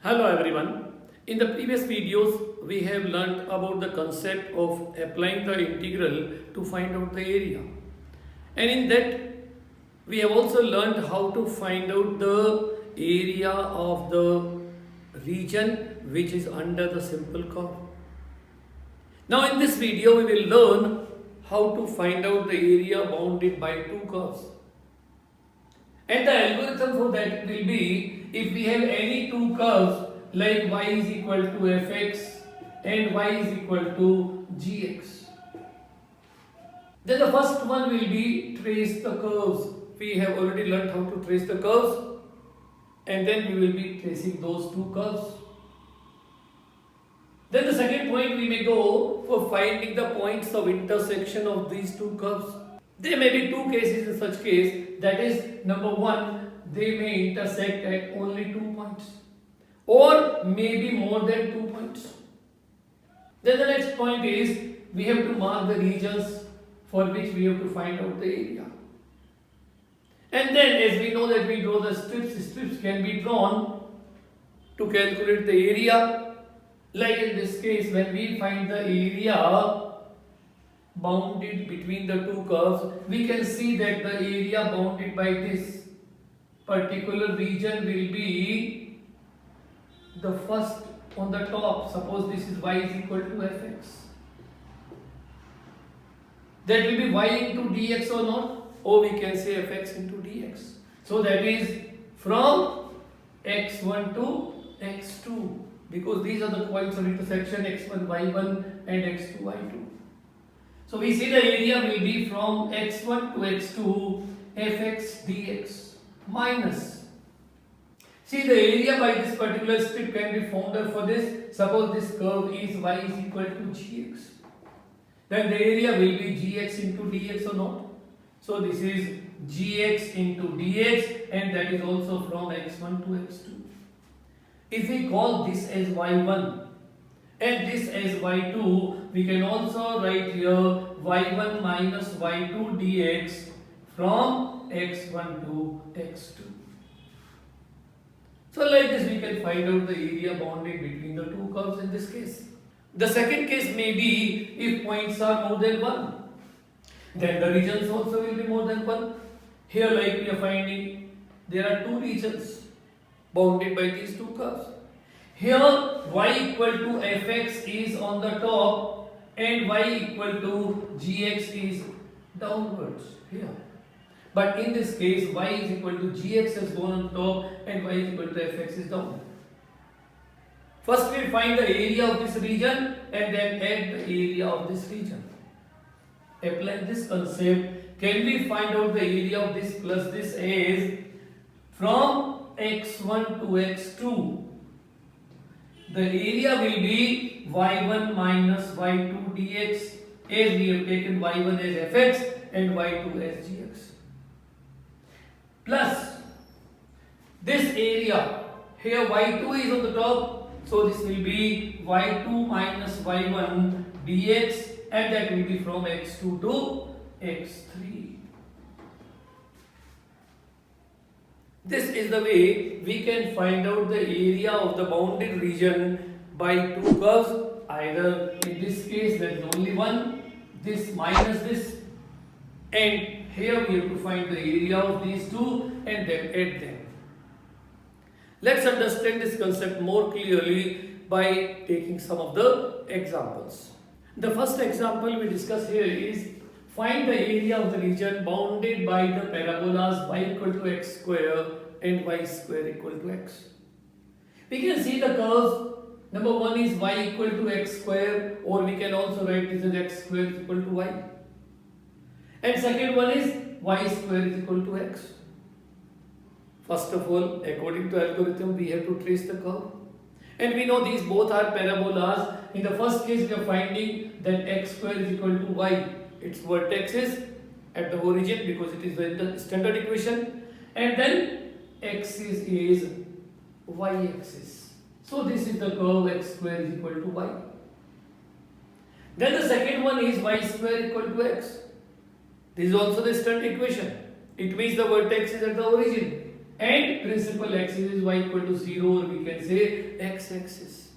Hello everyone. In the previous videos, we have learnt about the concept of applying the integral to find out the area. And in that, we have also learned how to find out the area of the region which is under the simple curve. Now in this video, we will learn how to find out the area bounded by two curves. And the algorithm for that will be, if we have any two curves like y is equal to fx and y is equal to gx, then the first one will be trace the curves. We have already learned how to trace the curves, and then we will be tracing those two curves. Then the second point we may go for finding the points of intersection of these two curves. There may be two cases in such case, that is, number one, they may intersect at only 2 points or maybe more than 2 points. Then the next point is, we have to mark the regions for which we have to find out the area. And then as we know that we draw the strips can be drawn to calculate the area. Like in this case, when we find the area bounded between the two curves, we can see that the area bounded by this particular region will be the first on the top. Suppose this is y is equal to fx. That will be y into dx or not, or we can say fx into dx. So that is from x1 to x2, because these are the points of intersection x1 y1 and x2 y2. So we see the area will be from x1 to x2 fx dx minus. See, the area by this particular strip can be found out for this. Suppose this curve is y is equal to gx. Then the area will be gx into dx or not. So this is gx into dx, and that is also from x1 to x2. If we call this as y1 and this as y2, we can also write here y1 minus y2 dx from x1 to x2. So like this we can find out the area bounded between the two curves in this case. The second case may be if points are more than 1. Then the regions also will be more than 1. Here, like we are finding, there are two regions bounded by these two curves. Here y equal to fx is on the top and y equal to gx is downwards here. But in this case, y is equal to gx has gone on top and y is equal to fx is down. First we find the area of this region and then add the area of this region. Applying this concept, can we find out the area of this plus this as from x1 to x2? The area will be y1 minus y2 dx, as we have taken y1 as fx and y2 as gx. Plus this area, here y2 is on the top, so this will be y2 minus y1 dx, and that will be from x2 to x3. This is the way we can find out the area of the bounded region by two curves. Either in this case there is only one, this minus this, and here we have to find the area of these two and then add them. Let's understand this concept more clearly by taking some of the examples. The first example we discuss here is find the area of the region bounded by the parabolas y equal to x square and y square equal to x. We can see the curves. Number one is y equal to x square, or we can also write this as x square is equal to y. And second one is y square is equal to x. First of all, according to algorithm, we have to trace the curve. And we know these both are parabolas. In the first case, we are finding that x square is equal to y. Its vertex is at the origin because it is the standard equation. And then axis is y-axis. So this is the curve x square is equal to y. Then the second one is y square equal to x. This is also the standard equation. It means the vertex is at the origin. and principal axis is y equal to 0, or we can say x-axis.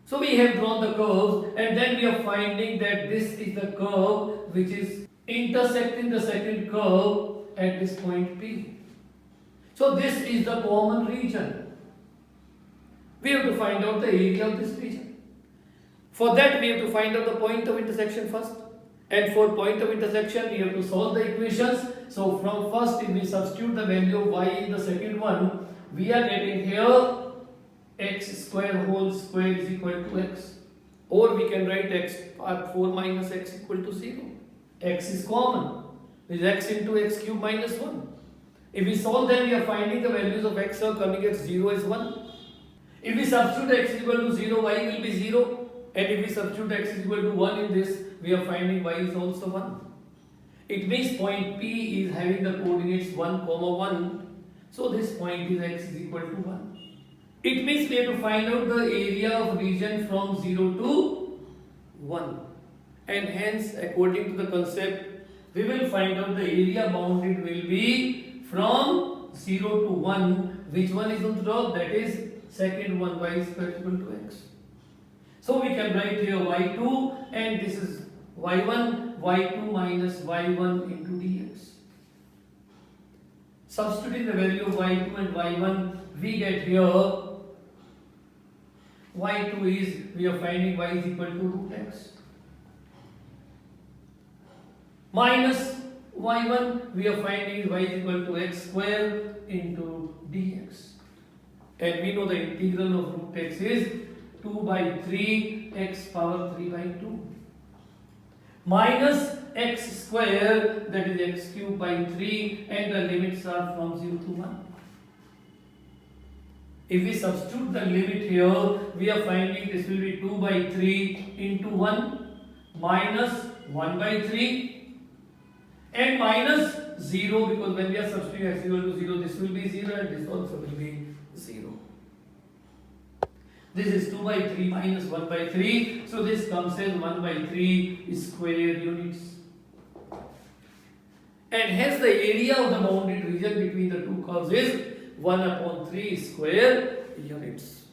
So we have drawn the curves, and then we are finding that this is the curve which is intersecting the second curve at this point P. So this is the common region. We have to find out the area of this region. For that we have to find out the point of intersection first. And for point of intersection we have to solve the equations. So from first, if we substitute the value of y in the second one, we are getting here x square whole square is equal to x, or we can write x part 4 minus x equal to 0. X is common, is x into x cube minus 1. If we solve, then we are finding the values of x are coming at 0 is 1. If we substitute x is equal to 0, y will be 0, and if we substitute x is equal to 1 in this, we are finding y is also 1. It means point P is having the coordinates 1, 1, so this point is x is equal to 1. It means we have to find out the area of region from 0 to 1, and hence according to the concept we will find out the area bounded will be from 0 to 1. Which one is on the top? That is second one, y square equal to x. So we can write here y2, and this is y1, y2 minus y1 into dx. Substituting the value of y2 and y1, we get here y2 is, we are finding y is equal to root x, minus y1 we are finding y is equal to x square into dx, and we know the integral of root x is 2 by 3 x power 3 by 2 minus x square, that is x cube by 3, and the limits are from 0 to 1. If we substitute the limit here, we are finding this will be 2 by 3 into 1 minus 1 by 3 and minus 0, because when we are substituting x equal to 0, this will be 0 and this also will be 0. This is 2 by 3 minus 1 by 3, so this comes as 1 by 3 square units. And hence the area of the bounded region between the two curves is 1 upon 3 square units.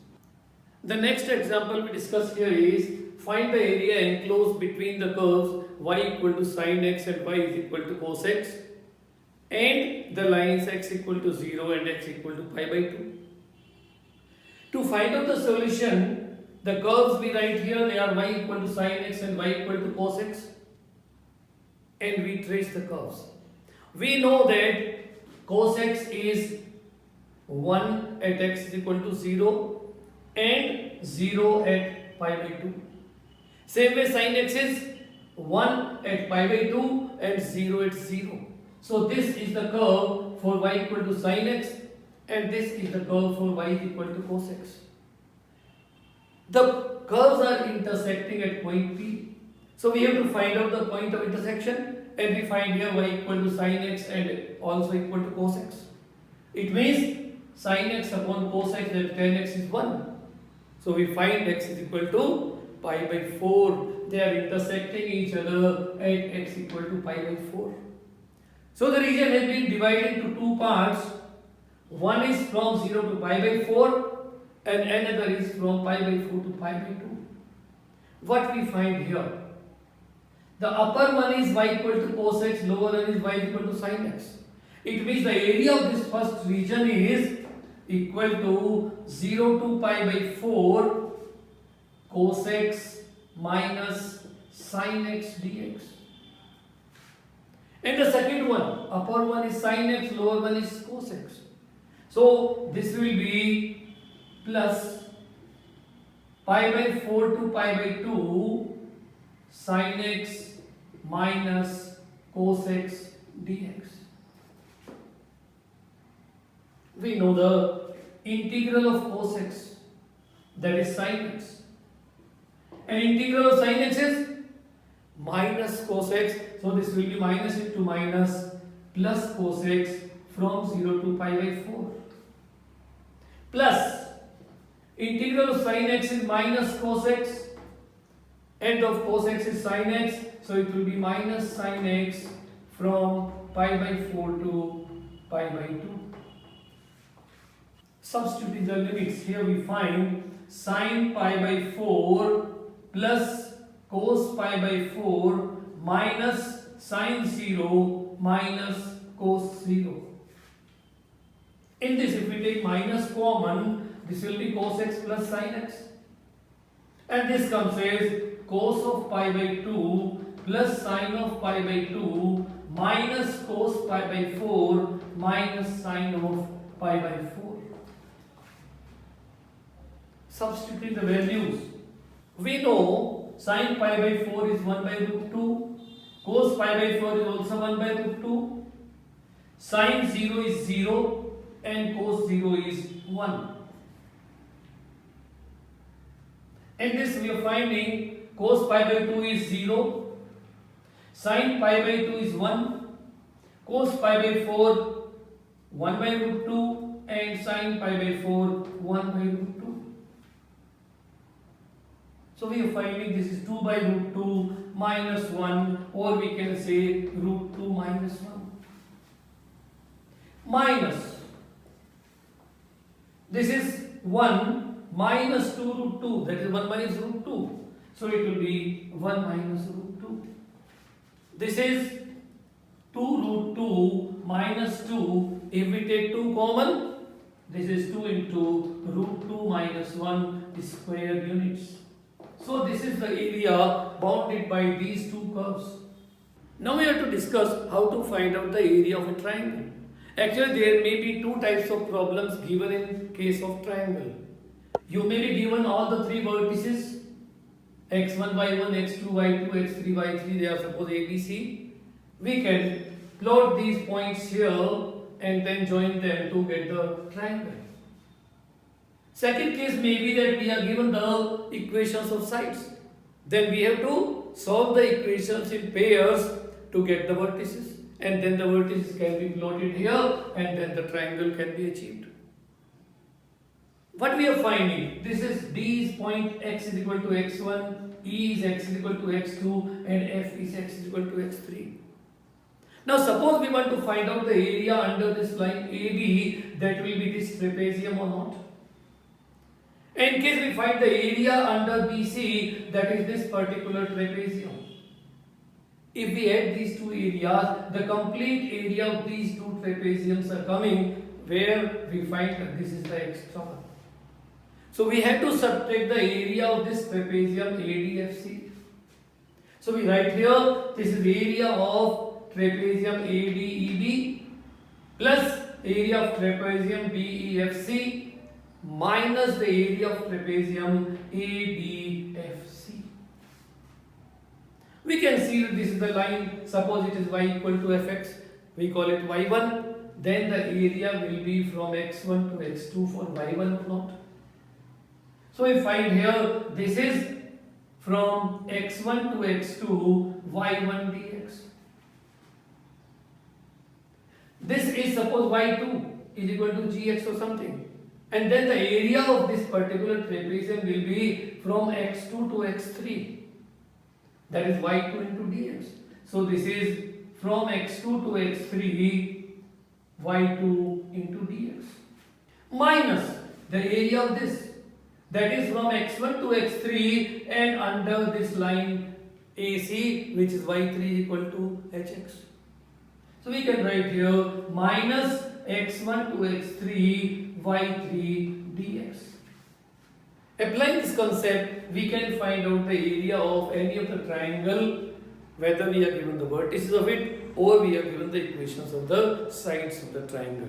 The next example we discuss here is find the area enclosed between the curves y equal to sin x and y is equal to cos x, and the lines x equal to 0 and x equal to pi by 2. To find out the solution, the curves we write here, they are y equal to sin x and y equal to cos x, and we trace the curves. We know that cos x is 1 at x is equal to 0 and 0 at pi by 2. Same way sin x is 1 at pi by 2 and 0 at 0. So this is the curve for y equal to sin x, and this is the curve for y equal to cos x. The curves are intersecting at point P. So we have to find out the point of intersection, and we find here y equal to sin x and also equal to cos x. It means sin x upon cos x, that tan x is 1. So we find x is equal to pi by 4. They are intersecting each other at x equal to pi by 4. So the region has been divided into two parts. One is from 0 to pi by 4 and another is from pi by 4 to pi by 2. What we find here? The upper one is y equal to cos x, lower one is y equal to sin x. It means the area of this first region is equal to 0 to pi by 4 cos x minus sin x dx. And the second one, upper one is sin x, lower one is cos x. So this will be plus pi by 4 to pi by 2 sin x minus cos x dx. We know the integral of cos x, that is sin x, and integral of sin x is minus cos x, so this will be minus into minus plus cos x from 0 to pi by 4, plus integral of sin x is minus cos x, and of cos x is sin x, so it will be minus sin x from pi by 4 to pi by 2. Substituting the limits, here we find sine pi by 4 plus cos pi by 4 minus sine 0 minus cos 0. In this, if we take minus common, this will be cos x plus sin x. And this comes as cos of pi by 2 plus sine of pi by 2 minus cos pi by 4 minus sine of pi by 4. Substituting the values. We know sine pi by 4 is 1 by root 2. Cos pi by 4 is also 1 by root 2. Sine 0 is 0 and cos 0 is 1. In this we are finding cos pi by 2 is 0, sin pi by 2 is 1, cos pi by 4 1 by root 2 and sin pi by 4 1 by root 2. So we are finding this is 2 by root 2 minus 1, or we can say root 2 minus 1. Minus, this is 1 minus 2 root 2, that is 1 minus root 2. So it will be 1 minus root 2. This is 2 root 2 minus 2. If we take 2 common, this is 2 into root 2 minus 1 square units. So this is the area bounded by these two curves. Now we have to discuss how to find out the area of a triangle. Actually, there may be two types of problems given in case of triangle. You may be given all the three vertices x1, y1, x2, y2, x3, y3, they are suppose ABC. We can plot these points here and then join them to get the triangle. Second case may be that we are given the equations of sides. Then we have to solve the equations in pairs to get the vertices. And then the vertices can be plotted here and then the triangle can be achieved. What we are finding, this is D is point x is equal to x1, E is x is equal to x2 and F is x is equal to x3. Now suppose we want to find out the area under this line AB, that will be this trapezium or not. In case we find the area under BC, that is this particular trapezium. If we add these two areas, the complete area of these two trapeziums are coming, where we find that this is the extra one. So we have to subtract the area of this trapezium ADFC. So we write here, this is area of trapezium ADEB plus area of trapezium BEFC minus the area of trapezium ADFC. We can see that this is the line, suppose it is y equal to fx, we call it y1, then the area will be from x1 to x2 for y1 or not. So we find here, this is from x1 to x2, y1 dx. This is suppose y2 is equal to gx or something. And then the area of this particular trapezium will be from x2 to x3. That is y2 into dx. So this is from x2 to x3, y2 into dx. Minus the area of this. That is from x1 to x3 and under this line AC, which is y3 equal to hx. So we can write here minus x1 to x3 y3 dx. Applying this concept, we can find out the area of any of the triangle, whether we are given the vertices of it or we are given the equations of the sides of the triangle.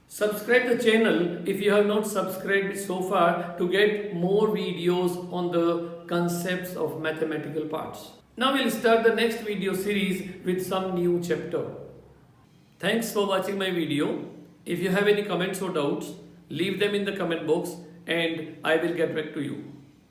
Subscribe the channel if you have not subscribed so far to get more videos on the concepts of mathematical parts. Now we'll start the next video series with some new chapter. Thanks for watching my video. If you have any comments or doubts, leave them in the comment box and I will get back to you.